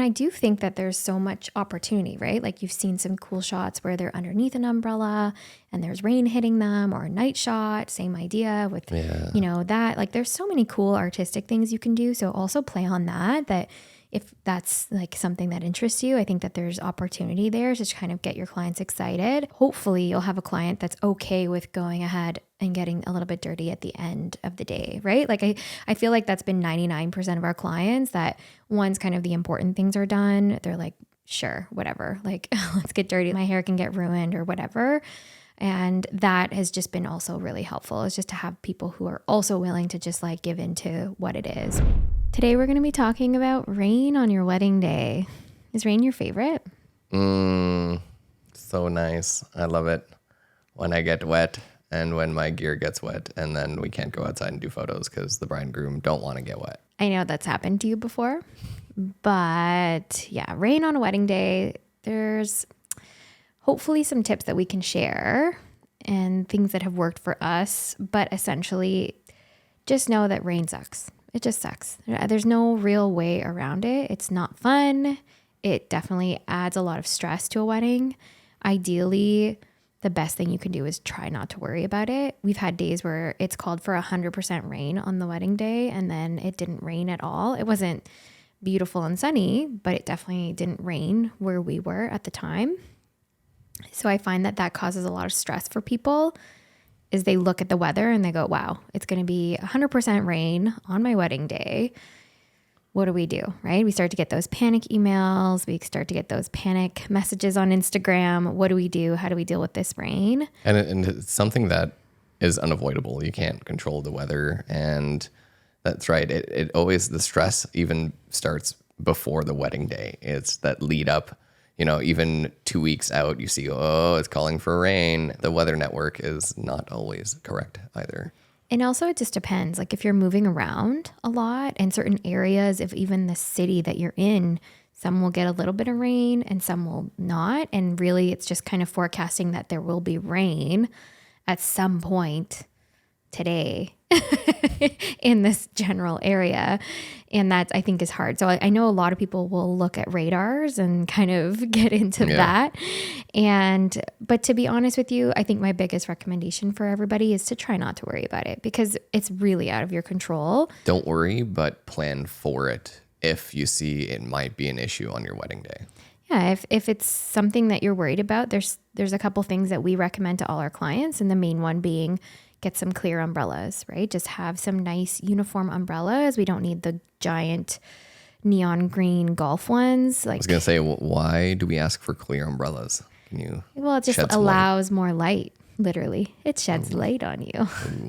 I do think that there's so much opportunity, right? Like you've seen some cool shots where they're underneath an umbrella and there's rain hitting them, or a night shot, same idea with, that. Like there's so many cool artistic things you can do. So also play on that if that's like something that interests you, I think that there's opportunity there to kind of get your clients excited. Hopefully you'll have a client that's okay with going ahead and getting a little bit dirty at the end of the day, right? Like I feel like that's been 99% of our clients, that once kind of the important things are done, they're like, sure, whatever, like let's get dirty. My hair can get ruined or whatever. And that has just been also really helpful, is just to have people who are also willing to just like give into what it is. Today we're going to be talking about rain on your wedding day. Is rain your favorite? So nice. I love it when I get wet and when my gear gets wet, and then we can't go outside and do photos because the bride and groom don't want to get wet. I know that's happened to you before, but yeah, rain on a wedding day, there's hopefully some tips that we can share and things that have worked for us, but essentially just know that rain sucks. It just sucks. There's no real way around it. It's not fun. It definitely adds a lot of stress to a wedding. Ideally, the best thing you can do is try not to worry about it. We've had days where it's called for 100% rain on the wedding day, and then it didn't rain at all. It wasn't beautiful and sunny, but it definitely didn't rain where we were at the time. So I find that causes a lot of stress for people, is they look at the weather and they go, wow, it's going to be 100% rain on my wedding day. What do we do, right? We start to get those panic emails. We start to get those panic messages on Instagram. What do we do? How do we deal with this rain? And it's something that is unavoidable. You can't control the weather. And that's right. It always, the stress even starts before the wedding day. It's that lead up. Even 2 weeks out, you see, it's calling for rain. The weather network is not always correct either. And also it just depends. Like if you're moving around a lot in certain areas, if even the city that you're in, some will get a little bit of rain and some will not. And really it's just kind of forecasting that there will be rain at some point today in this general area. And that I think is hard. So I know a lot of people will look at radars and kind of get into that. But to be honest with you, I think my biggest recommendation for everybody is to try not to worry about it, because it's really out of your control. Don't worry, but plan for it if you see it might be an issue on your wedding day. Yeah, if it's something that you're worried about, there's a couple things that we recommend to all our clients, and the main one being get some clear umbrellas, right? Just have some nice uniform umbrellas. We don't need the giant neon green golf ones. I was going to say, why do we ask for clear umbrellas? Can you? Well, it just allows more light. Literally, it sheds light on you.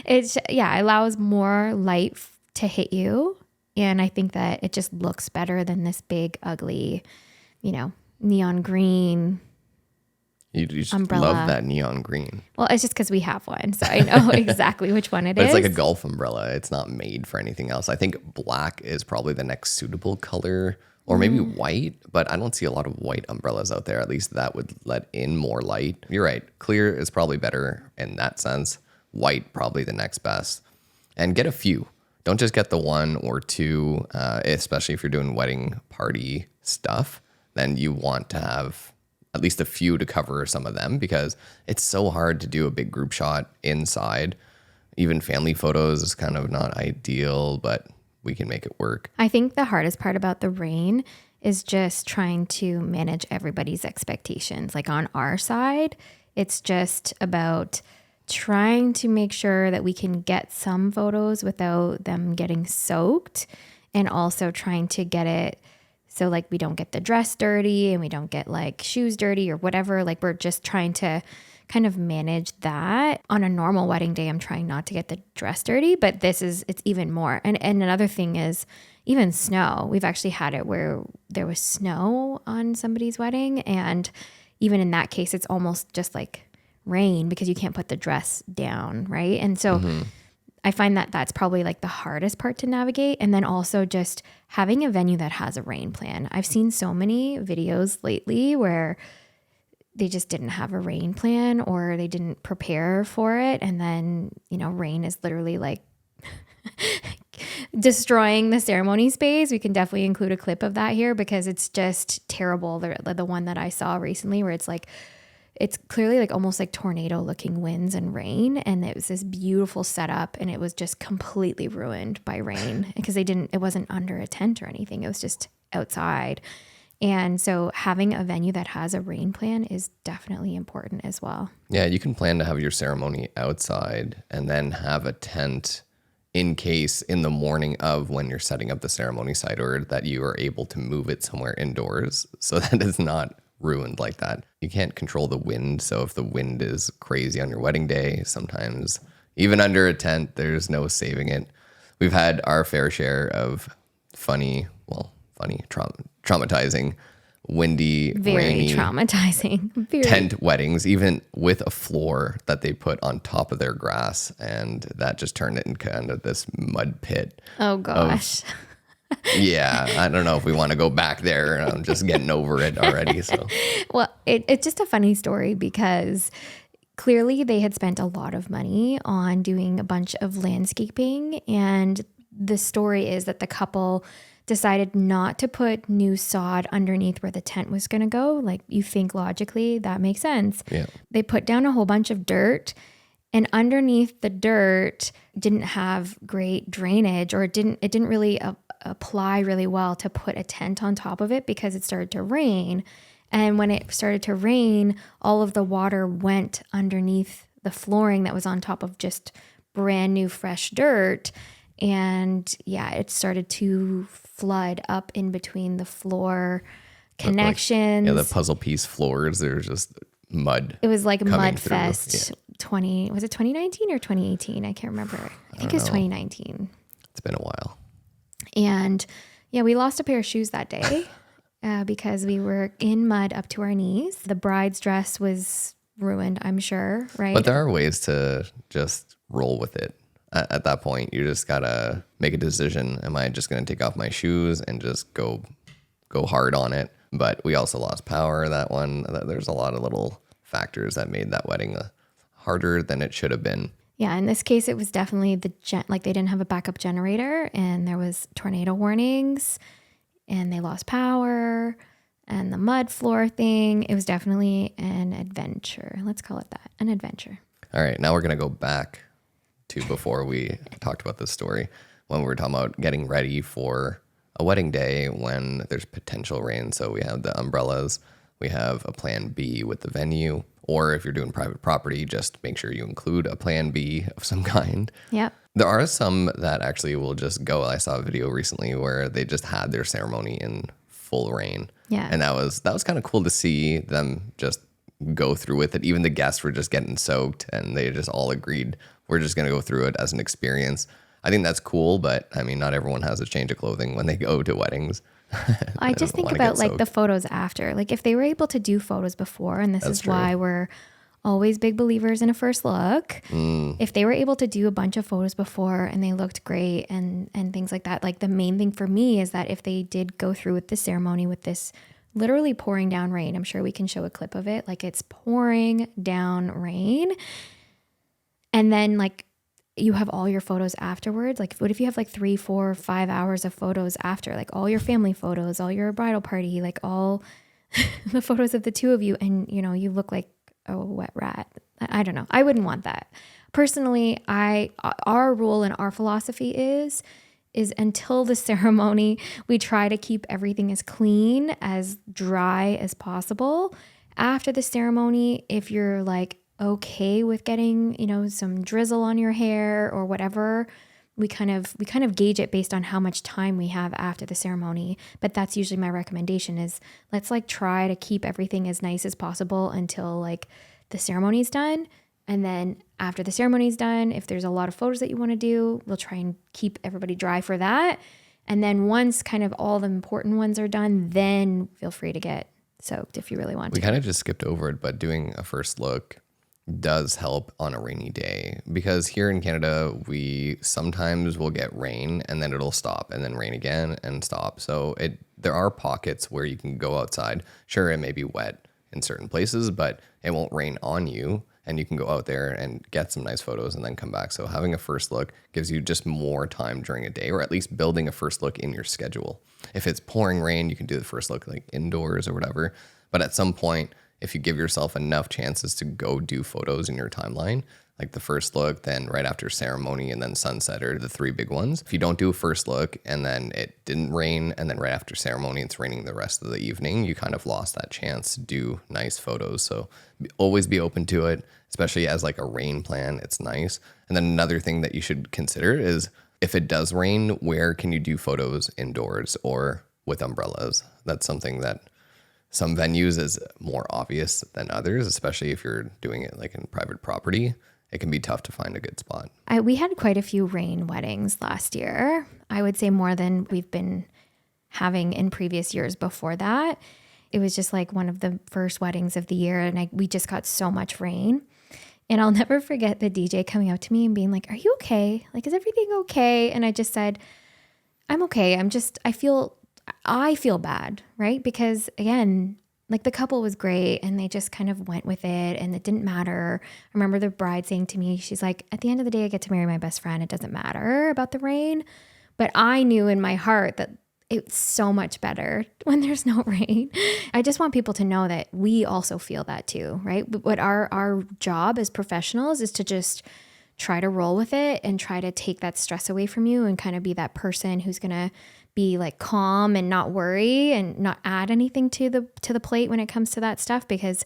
It allows more light to hit you, and I think that it just looks better than this big, ugly, neon green. You just umbrella. Love that neon green. Well, it's just because we have one, so I know exactly which one it but is. It's like a golf umbrella. It's not made for anything else. I think black is probably the next suitable color, or maybe white, but I don't see a lot of white umbrellas out there. At least that would let in more light. You're right. Clear is probably better in that sense. White, probably the next best. And get a few. Don't just get the one or two, especially if you're doing wedding party stuff. Then you want to have at least a few to cover some of them, because it's so hard to do a big group shot inside. Even family photos is kind of not ideal, but we can make it work. I think the hardest part about the rain is just trying to manage everybody's expectations. Like on our side, it's just about trying to make sure that we can get some photos without them getting soaked, and also trying to get it so like we don't get the dress dirty and we don't get like shoes dirty or whatever. Like we're just trying to kind of manage that. On a normal wedding day, I'm trying not to get the dress dirty, but it's even more. And another thing is even snow. We've actually had it where there was snow on somebody's wedding, and even in that case, it's almost just like rain because you can't put the dress down, right? And so I find that that's probably like the hardest part to navigate. And then also just having a venue that has a rain plan. I've seen so many videos lately where they just didn't have a rain plan, or they didn't prepare for it. And then, rain is literally like destroying the ceremony space. We can definitely include a clip of that here because it's just terrible. The one that I saw recently where it's like, it's clearly like almost like tornado looking winds and rain. And it was this beautiful setup and it was just completely ruined by rain because it wasn't under a tent or anything. It was just outside. And so having a venue that has a rain plan is definitely important as well. Yeah, you can plan to have your ceremony outside and then have a tent in case in the morning of when you're setting up the ceremony site, or that you are able to move it somewhere indoors so that it's not ruined like that. You can't control the wind. So if the wind is crazy on your wedding day, sometimes even under a tent, there's no saving it. We've had our fair share of traumatizing, windy, Very rainy, traumatizing. tent weddings, even with a floor that they put on top of their grass. And that just turned it into kind of this mud pit. Oh, gosh. Yeah, I don't know if we want to go back there. I'm just getting over it already. So, Well, it's just a funny story because clearly they had spent a lot of money on doing a bunch of landscaping. And the story is that the couple decided not to put new sod underneath where the tent was going to go. Like, you think logically that makes sense. yeah. They put down a whole bunch of dirt, and underneath the dirt didn't have great drainage, or it didn't really apply really well to put a tent on top of it because it started to rain. And when it started to rain, all of the water went underneath the flooring that was on top of just brand new fresh dirt. And yeah, it started to flood up in between the floor connections. The puzzle piece floors, there's just mud. It was like coming Mud through. Fest. Yeah. Was it 2019 or 2018? I can't remember. I think it was 2019. It's been a while. And yeah, we lost a pair of shoes that day because we were in mud up to our knees. The bride's dress was ruined, I'm sure, right? But there are ways to just roll with it. At that point, you just gotta make a decision. Am I just gonna take off my shoes and just go hard on it? But we also lost power that one. There's a lot of little factors that made that wedding harder than it should have been. Yeah, in this case, it was definitely they didn't have a backup generator, and there was tornado warnings, and they lost power, and the mud floor thing. It was definitely an adventure. Let's call it that, an adventure. All right, now we're gonna go back to before we talked about this story, when we were talking about getting ready for a wedding day when there's potential rain. So we have the umbrellas, we have a plan B with the venue, or if you're doing private property, just make sure you include a plan B of some kind. Yep. There are some that actually will just go. I saw a video recently where they just had their ceremony in full rain. Yeah. And that was kind of cool to see them just go through with it. Even the guests were just getting soaked, and they just all agreed, we're just going to go through it as an experience. I think that's cool, but I mean, not everyone has a change of clothing when they go to weddings. I just think about like the photos after. Like, if they were able to do photos before, and this is why we're always big believers in a first look. If they were able to do a bunch of photos before and they looked great and things like that, like the main thing for me is that if they did go through with the ceremony with this literally pouring down rain, I'm sure we can show a clip of it. Like, it's pouring down rain. And then like you have all your photos afterwards. Like, what if you have like 3, 4, 5 hours of photos after, like all your family photos, all your bridal party, like all the photos of the two of you, and you know, you look like a wet rat. I don't know. I wouldn't want that. Personally, our rule and our philosophy is until the ceremony, we try to keep everything as clean, as dry as possible. After the ceremony, if you're like okay with getting, you know, some drizzle on your hair or whatever, we kind of gauge it based on how much time we have after the ceremony. But that's usually my recommendation is let's like try to keep everything as nice as possible until like the ceremony's done. And then after the ceremony's done, if there's a lot of photos that you want to do, we'll try and keep everybody dry for that. And then once kind of all the important ones are done, then feel free to get soaked if you really want to. We kind of just skipped over it, but doing a first look does help on a rainy day, because here in Canada, we sometimes will get rain and then it'll stop and then rain again and stop. So there are pockets where you can go outside. Sure, it may be wet in certain places, but it won't rain on you. and you can go out there and get some nice photos and then come back. So having a first look gives you just more time during a day, or at least building a first look in your schedule. If it's pouring rain, you can do the first look like indoors or whatever. But at some point, if you give yourself enough chances to go do photos in your timeline, like the first look, then right after ceremony, and then sunset are the three big ones. If you don't do a first look and then it didn't rain, and then right after ceremony it's raining the rest of the evening, you kind of lost that chance to do nice photos. So always be open to it, especially as like a rain plan. It's nice. And then another thing that you should consider is if it does rain, where can you do photos indoors or with umbrellas? That's something that some venues is more obvious than others, especially if you're doing it like in private property. It can be tough to find a good spot. We had quite a few rain weddings last year. I would say more than we've been having in previous years before that. It was just like one of the first weddings of the year, and we just got so much rain. And I'll never forget the DJ coming up to me and being like, "Are you okay? Like, is everything okay?" And I just said, "I'm okay. I feel bad," right? Because again, like the couple was great and they just kind of went with it and it didn't matter. I remember the bride saying to me, she's like, "At the end of the day, I get to marry my best friend. It doesn't matter about the rain." But I knew in my heart that it's so much better when there's no rain. I just want people to know that we also feel that too, right? But what our job as professionals is to just try to roll with it and try to take that stress away from you and kind of be that person who's going to be like calm and not worry and not add anything to the plate when it comes to that stuff, because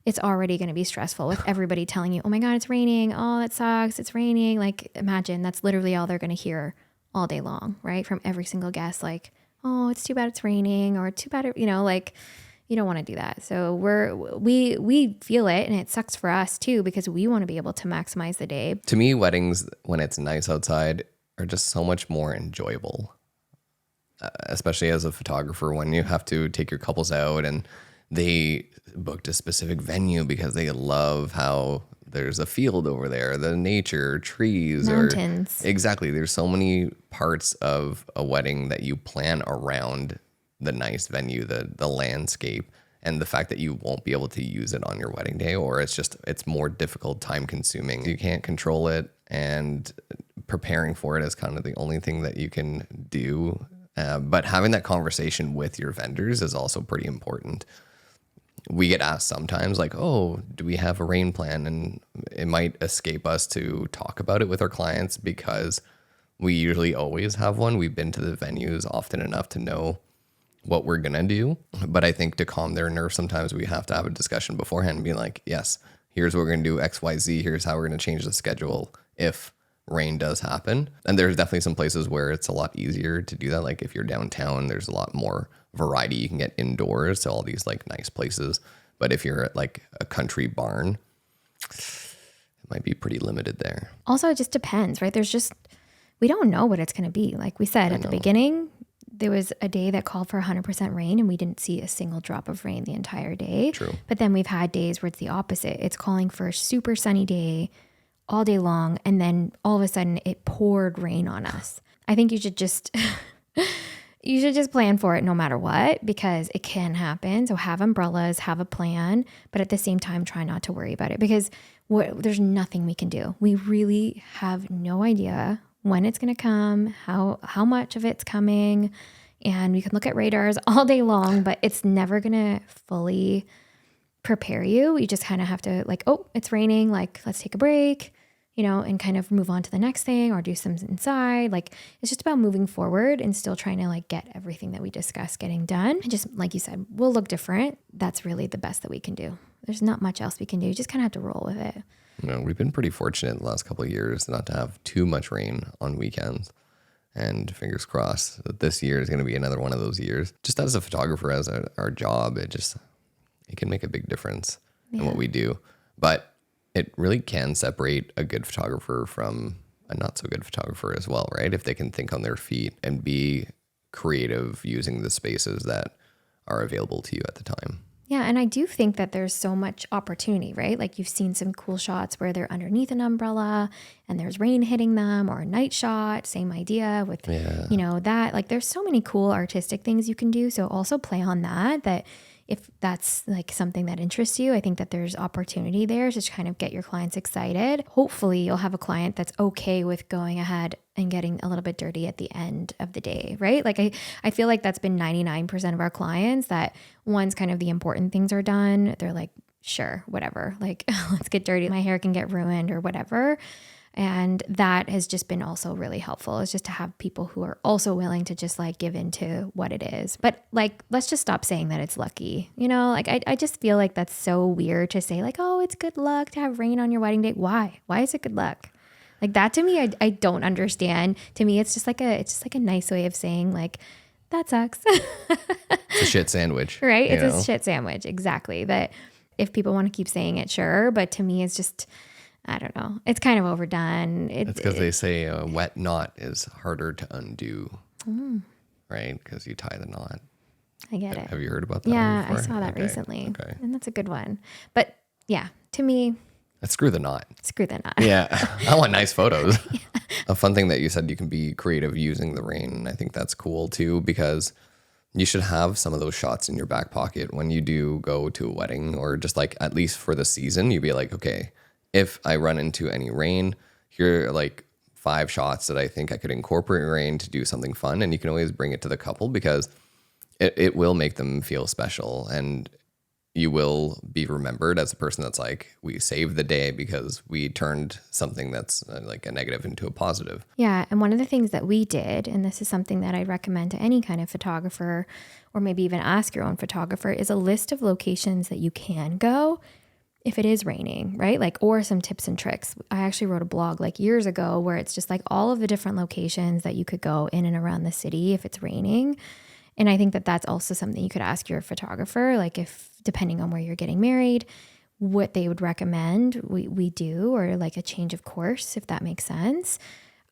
it's already going to be stressful with everybody telling you, "Oh my God, it's raining. Oh, that sucks. It's raining." Like imagine that's literally all they're going to hear all day long, right? From every single guest, like, "Oh, it's too bad it's raining," or "Too bad," like you don't want to do that. So we feel it, and it sucks for us too, because we want to be able to maximize the day. To me, weddings, when it's nice outside, are just so much more enjoyable. Especially as a photographer, when you have to take your couples out and they booked a specific venue because they love how there's a field over there, the nature, trees, mountains. Exactly. There's so many parts of a wedding that you plan around the nice venue, the landscape, and the fact that you won't be able to use it on your wedding day, or it's more difficult, time consuming. You can't control it, and preparing for it is kind of the only thing that you can do. But having that conversation with your vendors is also pretty important. We get asked sometimes like, "Oh, do we have a rain plan?" And it might escape us to talk about it with our clients because we usually always have one. We've been to the venues often enough to know what we're going to do. But I think to calm their nerves, sometimes we have to have a discussion beforehand and be like, "Yes, here's what we're going to do, X, Y, Z. Here's how we're going to change the schedule if rain does happen." And there's definitely some places where it's a lot easier to do that. Like if you're downtown, there's a lot more variety. You can get indoors to all these like nice places. But if you're at like a country barn, it might be pretty limited there. Also, it just depends, right? We don't know what it's going to be. Like we said at the beginning, there was a day that called for 100% rain and we didn't see a single drop of rain the entire day. True. But then we've had days where it's the opposite. It's calling for a super sunny day all day long, and then all of a sudden it poured rain on us. I think you should just plan for it no matter what, because it can happen. So have umbrellas, have a plan, but at the same time try not to worry about it, because there's nothing we can do. We really have no idea when it's going to come, how much of it's coming, and we can look at radars all day long, but it's never going to fully prepare you. You just kind of have to like, "Oh, it's raining. Like, let's take a break," and kind of move on to the next thing or do some inside. Like, it's just about moving forward and still trying to like get everything that we discussed getting done. And just like you said, we'll look different. That's really the best that we can do. There's not much else we can do. You just kind of have to roll with it. We've been pretty fortunate the last couple of years not to have too much rain on weekends. And fingers crossed that this year is going to be another one of those years. Just as a photographer, as our job, it can make a big difference in what we do. But it really can separate a good photographer from a not so good photographer as well, right? If they can think on their feet and be creative using the spaces that are available to you at the time. Yeah, and I do think that there's so much opportunity, right? Like you've seen some cool shots where they're underneath an umbrella and there's rain hitting them, or a night shot, same idea with, that. Like there's so many cool artistic things you can do. So also play on that if that's like something that interests you, I think that there's opportunity there to kind of get your clients excited. Hopefully you'll have a client that's okay with going ahead and getting a little bit dirty at the end of the day, right? Like I feel like that's been 99% of our clients, that once kind of the important things are done, they're like, sure, whatever, like let's get dirty. My hair can get ruined or whatever. And that has just been also really helpful, is just to have people who are also willing to just like give into what it is. But like, let's just stop saying that it's lucky. You know, like I just feel like that's so weird to say like, oh, it's good luck to have rain on your wedding day. Why? Why is it good luck? Like that to me, I don't understand. To me, it's just like a nice way of saying like, that sucks. It's a shit sandwich. Right? It's a shit sandwich. Exactly. That if people want to keep saying it, sure. But to me, it's just, I don't know. It's kind of overdone. It's because they say a wet knot is harder to undo, right? Because you tie the knot. I get it. Have you heard about that? Yeah, one before? I saw that recently. Okay. And that's a good one. But yeah, to me, Screw the knot. screw the knot. Yeah. I want nice photos. A fun thing that you said, you can be creative using the rain. And I think that's cool too, because you should have some of those shots in your back pocket when you do go to a wedding, or just like at least for the season, you'd be like, okay, if I run into any rain, here are like 5 shots that I think I could incorporate rain to do something fun. And you can always bring it to the couple, because it will make them feel special, and you will be remembered as a person that's like, we saved the day because we turned something that's like a negative into a positive. Yeah. And one of the things that we did, and this is something that I recommend to any kind of photographer, or maybe even ask your own photographer, is a list of locations that you can go if it is raining, right? Like, or some tips and tricks. I actually wrote a blog like years ago where it's just like all of the different locations that you could go in and around the city if it's raining. And I think that that's also something you could ask your photographer, like if, depending on where you're getting married, what they would recommend we do, or like a change of course, if that makes sense.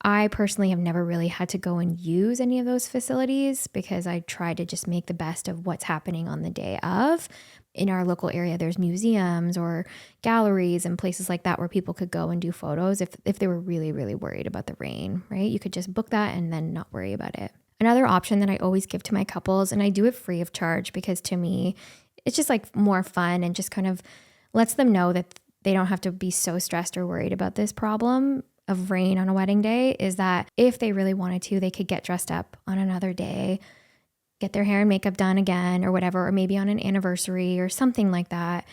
I personally have never really had to go and use any of those facilities, because I try to just make the best of what's happening on the day of. In our local area, there's museums or galleries and places like that where people could go and do photos if they were really, really worried about the rain, right? You could just book that and then not worry about it. Another option that I always give to my couples, and I do it free of charge, because to me, it's just like more fun and just kind of lets them know that they don't have to be so stressed or worried about this problem of rain on a wedding day, is that if they really wanted to, they could get dressed up on another day, get their hair and makeup done again or whatever, or maybe on an anniversary or something like that.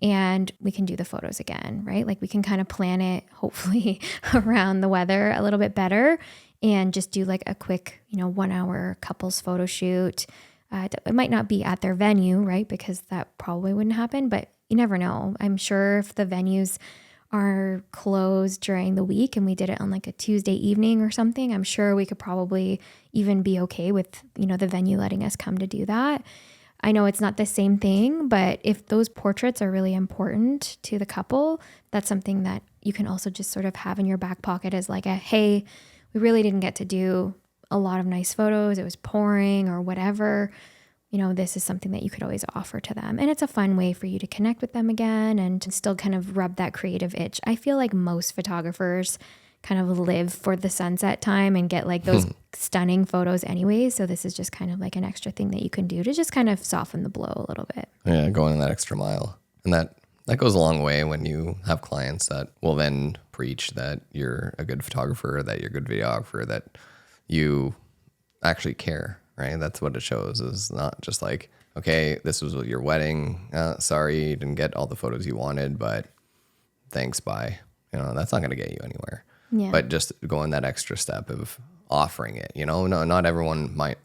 And we can do the photos again, right? Like we can kind of plan it, hopefully, around the weather a little bit better, and just do like a quick, 1 hour couples photo shoot. It might not be at their venue, right? Because that probably wouldn't happen, but you never know. I'm sure if the venues are closed during the week and we did it on like a Tuesday evening or something, I'm sure we could probably even be okay with, the venue letting us come to do that. I know it's not the same thing, but if those portraits are really important to the couple, that's something that you can also just sort of have in your back pocket as like hey, we really didn't get to do a lot of nice photos. It was pouring or whatever. This is something that you could always offer to them. And it's a fun way for you to connect with them again and to still kind of rub that creative itch. I feel like most photographers kind of live for the sunset time and get like those stunning photos anyway. So this is just kind of like an extra thing that you can do to just kind of soften the blow a little bit. Yeah, going that extra mile. And that goes a long way when you have clients that will then preach that you're a good photographer, that you're a good videographer, that you actually care, right? That's what it shows, is not just like, okay, this was your wedding. Sorry, you didn't get all the photos you wanted, but thanks, bye. That's not going to get you anywhere. Yeah. But just going that extra step of offering it, no, not everyone might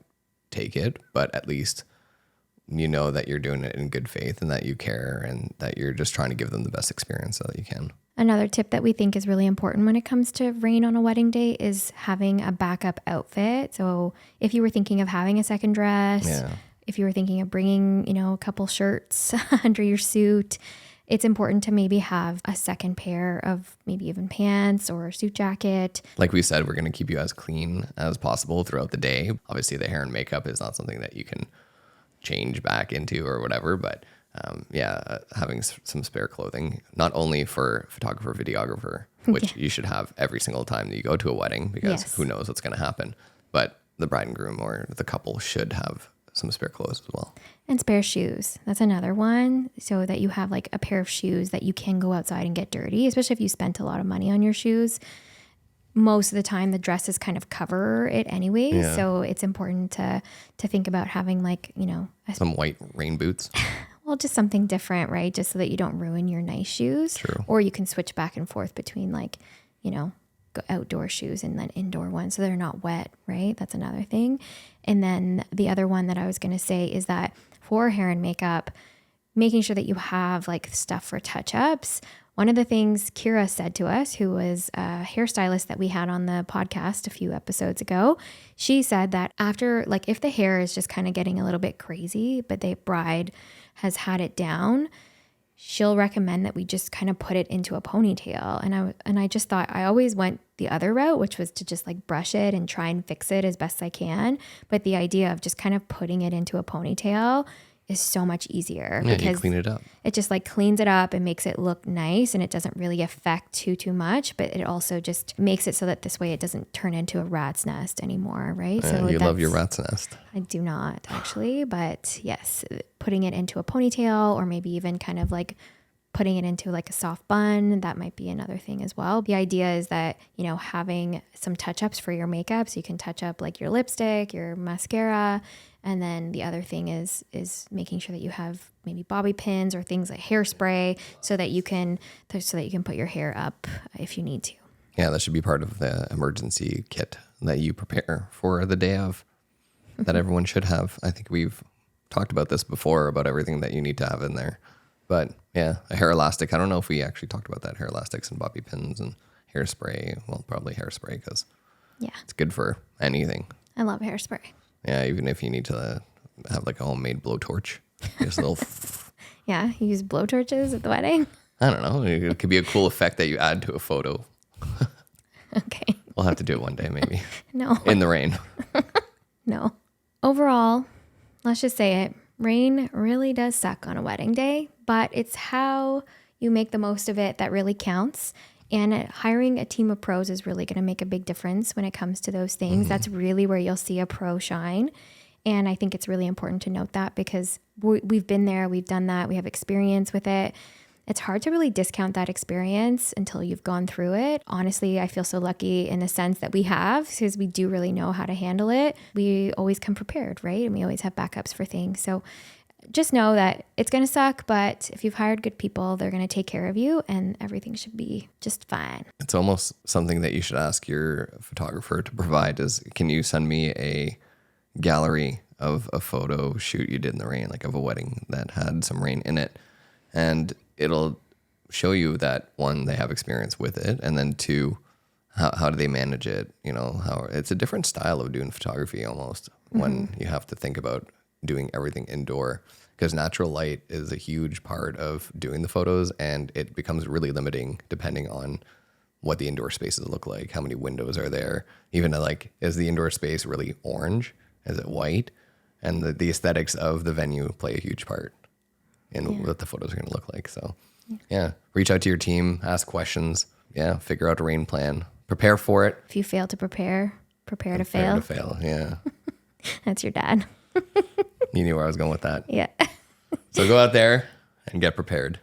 take it, but at least that you're doing it in good faith and that you care and that you're just trying to give them the best experience that you can. Another tip that we think is really important when it comes to rain on a wedding day is having a backup outfit. So if you were thinking of having a second dress, if you were thinking of bringing, a couple shirts under your suit, it's important to maybe have a second pair of maybe even pants or a suit jacket. Like we said, we're going to keep you as clean as possible throughout the day. Obviously, the hair and makeup is not something that you can change back into or whatever, but having some spare clothing, not only for photographer, videographer, which you should have every single time that you go to a wedding, because who knows what's going to happen, but the bride and groom or the couple should have some spare clothes as well. And spare shoes. That's another one. So that you have like a pair of shoes that you can go outside and get dirty, especially if you spent a lot of money on your shoes. Most of the time the dresses kind of cover it anyway. Yeah. So it's important to think about having like, Some white rain boots. well, just something different, right? Just so that you don't ruin your nice shoes. True. Or you can switch back and forth between like, go outdoor shoes and then indoor ones so they're not wet, right? That's another thing. And then the other one that I was going to say is that for hair and makeup, making sure that you have like stuff for touch-ups. One of the things Kira said to us, who was a hairstylist that we had on the podcast a few episodes ago, she said that after, like, if the hair is just kind of getting a little bit crazy, but the bride has had it down, she'll recommend that we just kind of put it into a ponytail. And I just thought, I always went the other route, which was to just like brush it and try and fix it as best I can. But the idea of just kind of putting it into a ponytail is so much easier Yeah, because you clean it up. it just like cleans it up and makes it look nice, and it doesn't really affect too much, but it also just makes it so that this way it doesn't turn into a rat's nest anymore, right? So You love your rat's nest. I do not actually, but yes, putting it into a ponytail or maybe even kind of like putting it into like a soft bun, that might be another thing as well. The idea is that, having some touch-ups for your makeup, so you can touch up like your lipstick, your mascara, and then the other thing is making sure that you have maybe bobby pins or things like hairspray so that you can put your hair up if you need to. Yeah, that should be part of the emergency kit that you prepare for the day of, that everyone should have. I think we've talked about this before, about everything that you need to have in there. But yeah, a hair elastic. I don't know if we actually talked about that. Hair elastics and bobby pins and hairspray. Well, probably hairspray because it's good for anything. I love hairspray. Yeah, even if you need to have like a homemade blowtorch. Just a little... Yeah, you use blowtorches at the wedding? I don't know. It could be a cool effect that you add to a photo. Okay. We'll have to do it one day maybe. No. In the rain. No. Overall, let's just say it. Rain really does suck on a wedding day, but it's how you make the most of it that really counts. And hiring a team of pros is really going to make a big difference when it comes to those things. Mm-hmm. That's really where you'll see a pro shine. And I think it's really important to note that because we've been there, we've done that, we have experience with it. It's hard to really discount that experience until you've gone through it. Honestly, I feel so lucky in the sense that we have, because we do really know how to handle it. We always come prepared, right? And we always have backups for things. So just know that it's going to suck, but if you've hired good people, they're going to take care of you and everything should be just fine. It's almost something that you should ask your photographer to provide is, can you send me a gallery of a photo shoot you did in the rain, like of a wedding that had some rain in it? And it'll show you that, one, they have experience with it, and then two, how do they manage it? How it's a different style of doing photography almost when you have to think about doing everything indoor, because natural light is a huge part of doing the photos, and it becomes really limiting depending on what the indoor spaces look like, how many windows are there, even like, is the indoor space really orange? Is it white? And the aesthetics of the venue play a huge part in what the photos are going to look like. So reach out to your team, ask questions, figure out a rain plan, prepare for it. If you fail to prepare to fail. Prepare to fail, yeah. That's your dad. You knew where I was going with that. Yeah. So go out there and get prepared.